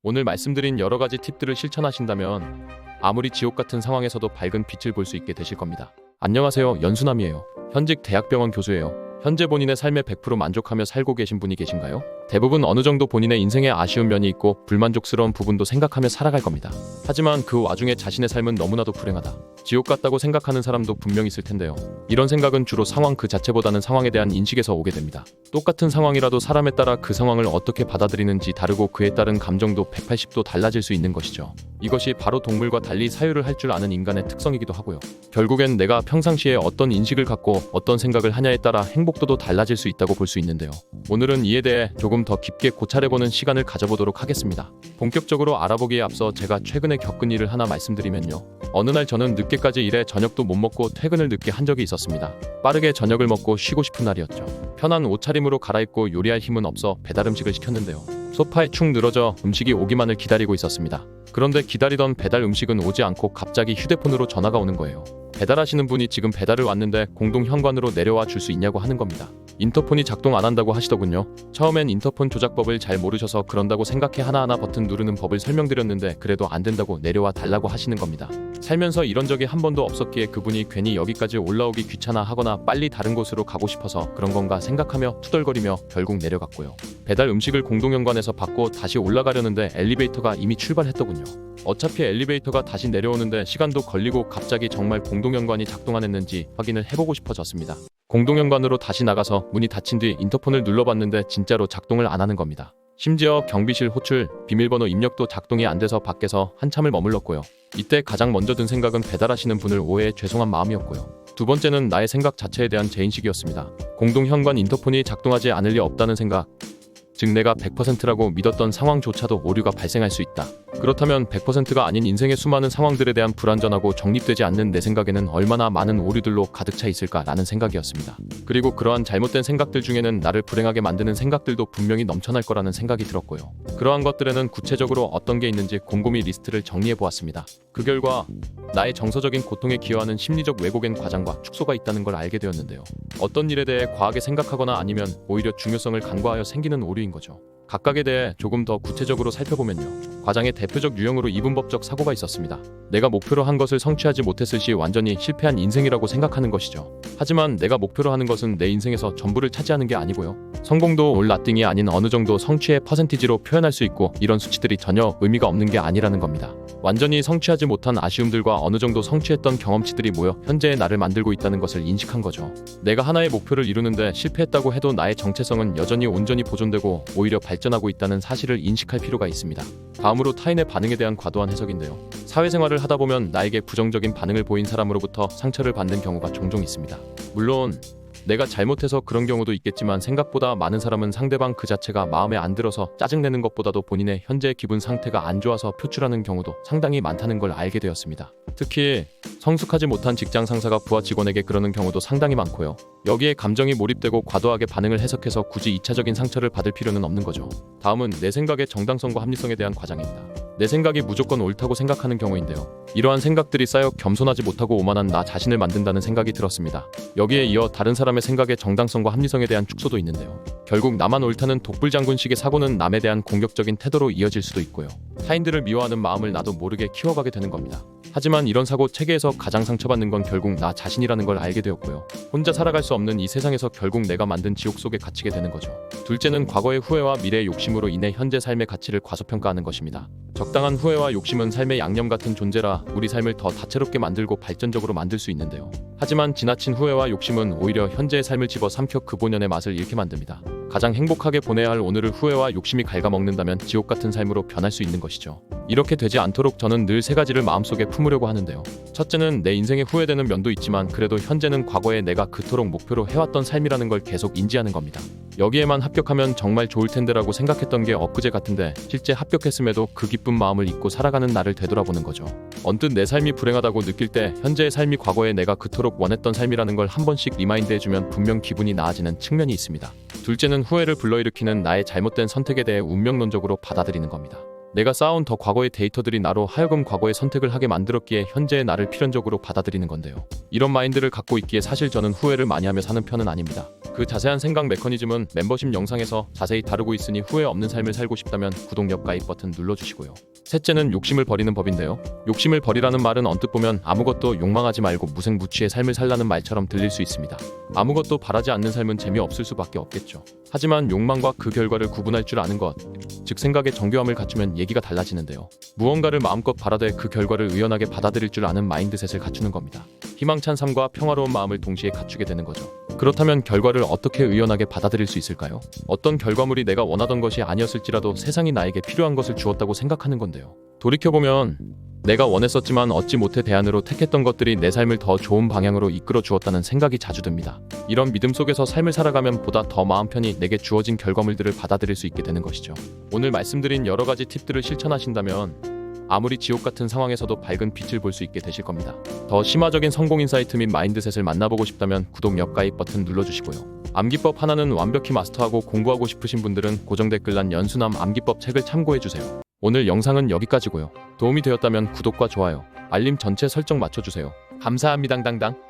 오늘 말씀드린 여러 가지 팁들을 실천하신다면 아무리 지옥 같은 상황에서도 밝은 빛을 볼 수 있게 되실 겁니다. 안녕하세요. 연수남이에요. 현직 대학병원 교수예요. 현재 본인의 삶에 100% 만족하며 살고 계신 분이 계신가요? 대부분 어느 정도 본인의 인생에 아쉬운 면이 있고 불만족스러운 부분도 생각하며 살아갈 겁니다. 하지만 그 와중에 자신의 삶은 너무나도 불행하다, 지옥 같다고 생각하는 사람도 분명 있을 텐데요. 이런 생각은 주로 상황 그 자체보다는 상황에 대한 인식에서 오게 됩니다. 똑같은 상황이라도 사람에 따라 그 상황을 어떻게 받아들이는지 다르고 그에 따른 감정도 180도 달라질 수 있는 것이죠. 이것이 바로 동물과 달리 사유를 할 줄 아는 인간의 특성이기도 하고요. 결국엔 내가 평상시에 어떤 인식을 갖고 어떤 생각을 하냐에 따라 행복도도 달라질 수 있다고 볼 수 있는데요. 오늘은 이에 대해 조금 더 깊게 고찰해보는 시간을 가져보도록 하겠습니다. 본격적으로 알아보기에 앞서 제가 최근에 겪은 일을 하나 말씀드리면요. 어느 날 저는 늦게까지 일해 저녁도 못 먹고 퇴근을 늦게 한 적이 있었습니다. 빠르게 저녁을 먹고 쉬고 싶은 날이었죠. 편한 옷차림으로 갈아입고 요리할 힘은 없어 배달 음식을 시켰는데요. 소파에 축 늘어져 음식이 오기만을 기다리고 있었습니다. 그런데 기다리던 배달 음식은 오지 않고 갑자기 휴대폰으로 전화가 오는 거예요. 배달하시는 분이 지금 배달을 왔는데 공동 현관으로 내려와 줄 수 있냐고 하는 겁니다. 인터폰이 작동 안 한다고 하시더군요. 처음엔 인터폰 조작법을 잘 모르셔서 그런다고 생각해 하나하나 버튼 누르는 법을 설명드렸는데 그래도 안 된다고 내려와 달라고 하시는 겁니다. 살면서 이런 적이 한 번도 없었기에 그분이 괜히 여기까지 올라오기 귀찮아 하거나 빨리 다른 곳으로 가고 싶어서 그런 건가 생각하며 투덜거리며 결국 내려갔고요. 배달 음식을 공동 현관에서 받고 다시 올라가려는데 엘리베이터가 이미 출발했더군요. 어차피 엘리베이터가 다시 내려오는데 시간도 걸리고 갑자기 정말 공동현관이 작동 안 했는지 확인을 해보고 싶어졌습니다. 공동현관으로 다시 나가서 문이 닫힌 뒤 인터폰을 눌러봤는데 진짜로 작동을 안 하는 겁니다. 심지어 경비실 호출, 비밀번호 입력도 작동이 안 돼서 밖에서 한참을 머물렀고요. 이때 가장 먼저 든 생각은 배달하시는 분을 오해해 죄송한 마음이었고요. 두 번째는 나의 생각 자체에 대한 재인식이었습니다. 공동현관 인터폰이 작동하지 않을 리 없다는 생각. 즉 내가 100%라고 믿었던 상황조차도 오류가 발생할 수 있다. 그렇다면 100%가 아닌 인생의 수많은 상황들에 대한 불완전하고 정립되지 않는 내 생각에는 얼마나 많은 오류들로 가득 차 있을까라는 생각이었습니다. 그리고 그러한 잘못된 생각들 중에는 나를 불행하게 만드는 생각들도 분명히 넘쳐날 거라는 생각이 들었고요. 그러한 것들에는 구체적으로 어떤 게 있는지 곰곰이 리스트를 정리해 보았습니다. 그 결과 나의 정서적인 고통에 기여하는 심리적 왜곡엔 과장과 축소가 있다는 걸 알게 되었는데요. 어떤 일에 대해 과하게 생각하거나 아니면 오히려 중요성을 간과하여 생기는 오류인 거죠. 각각에 대해 조금 더 구체적으로 살펴보면요. 과장의 대표적 유형으로 이분법적 사고가 있었습니다. 내가 목표로 한 것을 성취하지 못했을 시 완전히 실패한 인생이라고 생각하는 것이죠. 하지만 내가 목표로 하는 것은 내 인생에서 전부를 차지하는 게 아니고요. 성공도 올 나띵이 아닌 어느 정도 성취의 퍼센티지로 표현할 수 있고 이런 수치들이 전혀 의미가 없는 게 아니라는 겁니다. 완전히 성취하지 못한 아쉬움들과 어느 정도 성취했던 경험치들이 모여 현재의 나를 만들고 있다는 것을 인식한 거죠. 내가 하나의 목표를 이루는데 실패했다고 해도 나의 정체성은 여전히 온전히 보존되고 오히려 발전하고 있다는 사실을 인식할 필요가 있습니다. 다음으로 타인의 반응에 대한 과도한 해석인데요. 사회생활을 하다 보면 나에게 부정적인 반응을 보인 사람으로부터 상처를 받는 경우가 종종 있습니다. 물론 내가 잘못해서 그런 경우도 있겠지만 생각보다 많은 사람은 상대방 그 자체가 마음에 안 들어서 짜증내는 것보다도 본인의 현재 기분 상태가 안 좋아서 표출하는 경우도 상당히 많다는 걸 알게 되었습니다. 특히 성숙하지 못한 직장 상사가 부하 직원에게 그러는 경우도 상당히 많고요. 여기에 감정이 몰입되고 과도하게 반응을 해석해서 굳이 2차적인 상처를 받을 필요는 없는 거죠. 다음은 내 생각의 정당성과 합리성에 대한 과장입니다. 내 생각이 무조건 옳다고 생각하는 경우인데요. 이러한 생각들이 쌓여 겸손하지 못하고 오만한 나 자신을 만든다는 생각이 들었습니다. 여기에 이어 다른 사람의 생각의 정당성과 합리성에 대한 축소도 있는데요. 결국 나만 옳다는 독불장군식의 사고는 남에 대한 공격적인 태도로 이어질 수도 있고요. 타인들을 미워하는 마음을 나도 모르게 키워가게 되는 겁니다. 하지만 이런 사고 체계에서 가장 상처받는 건 결국 나 자신이라는 걸 알게 되었고요. 혼자 살아갈 수 없는 이 세상에서 결국 내가 만든 지옥 속에 갇히게 되는 거죠. 둘째는 과거의 후회와 미래의 욕심으로 인해 현재 삶의 가치를 과소평가하는 것입니다. 적당한 후회와 욕심은 삶의 양념 같은 존재라 우리 삶을 더 다채롭게 만들고 발전적으로 만들 수 있는데요. 하지만 지나친 후회와 욕심은 오히려 현재의 삶을 집어삼켜 그 본연의 맛을 잃게 만듭니다. 가장 행복하게 보내야 할 오늘을 후회와 욕심이 갉아먹는다면 지옥 같은 삶으로 변할 수 있는 것이죠. 이렇게 되지 않도록 저는 늘 세 가지를 마음속에 품으려고 하는데요. 첫째는 내 인생에 후회되는 면도 있지만 그래도 현재는 과거에 내가 그토록 목표로 해왔던 삶이라는 걸 계속 인지하는 겁니다. 여기에만 합격하면 정말 좋을 텐데라고 생각했던 게 엊그제 같은데 실제 합격했음에도 그 기쁜 마음을 잊고 살아가는 나를 되돌아보는 거죠. 언뜻 내 삶이 불행하다고 느낄 때 현재의 삶이 과거에 내가 그토록 원했던 삶이라는 걸 한 번씩 리마인드해주면 분명 기분이 나아지는 측면이 있습니다. 둘째는 후회를 불러일으키는 나의 잘못된 선택에 대해 운명론적으로 받아들이는 겁니다. 내가 쌓아온 더 과거의 데이터들이 나로 하여금 과거의 선택을 하게 만들었기에 현재의 나를 필연적으로 받아들이는 건데요. 이런 마인드를 갖고 있기에 사실 저는 후회를 많이 하며 사는 편은 아닙니다. 그 자세한 생각 메커니즘은 멤버십 영상에서 자세히 다루고 있으니 후회 없는 삶을 살고 싶다면 구독, 옆, 가입 버튼 눌러주시고요. 셋째는 욕심을 버리는 법인데요. 욕심을 버리라는 말은 언뜻 보면 아무것도 욕망하지 말고 무색무취의 삶을 살라는 말처럼 들릴 수 있습니다. 아무것도 바라지 않는 삶은 재미없을 수밖에 없겠죠. 하지만 욕망과 그 결과를 구분할 줄 아는 것, 즉 생각의 정교함을 갖추면 얘기가 달라지는데요. 무언가를 마음껏 바라되 그 결과를 의연하게 받아들일 줄 아는 마인드셋을 갖추는 겁니다. 희망찬 삶과 평화로운 마음을 동시에 갖추게 되는 거죠. 그렇다면 결과를 어떻게 의연하게 받아들일 수 있을까요? 어떤 결과물이 내가 원하던 것이 아니었을지라도 세상이 나에게 필요한 것을 주었다고 생각하는 건데요. 돌이켜보면 내가 원했었지만 얻지 못해 대안으로 택했던 것들이 내 삶을 더 좋은 방향으로 이끌어 주었다는 생각이 자주 듭니다. 이런 믿음 속에서 삶을 살아가면 보다 더 마음 편히 내게 주어진 결과물들을 받아들일 수 있게 되는 것이죠. 오늘 말씀드린 여러 가지 팁들을 실천하신다면 아무리 지옥 같은 상황에서도 밝은 빛을 볼 수 있게 되실 겁니다. 더 심화적인 성공 인사이트 및 마인드셋을 만나보고 싶다면 구독, 옆, 가입 버튼 눌러주시고요. 암기법 하나는 완벽히 마스터하고 공부하고 싶으신 분들은 고정 댓글란 연수남 암기법 책을 참고해주세요. 오늘 영상은 여기까지고요. 도움이 되었다면 구독과 좋아요, 알림 전체 설정 맞춰주세요. 감사합니다. 당당.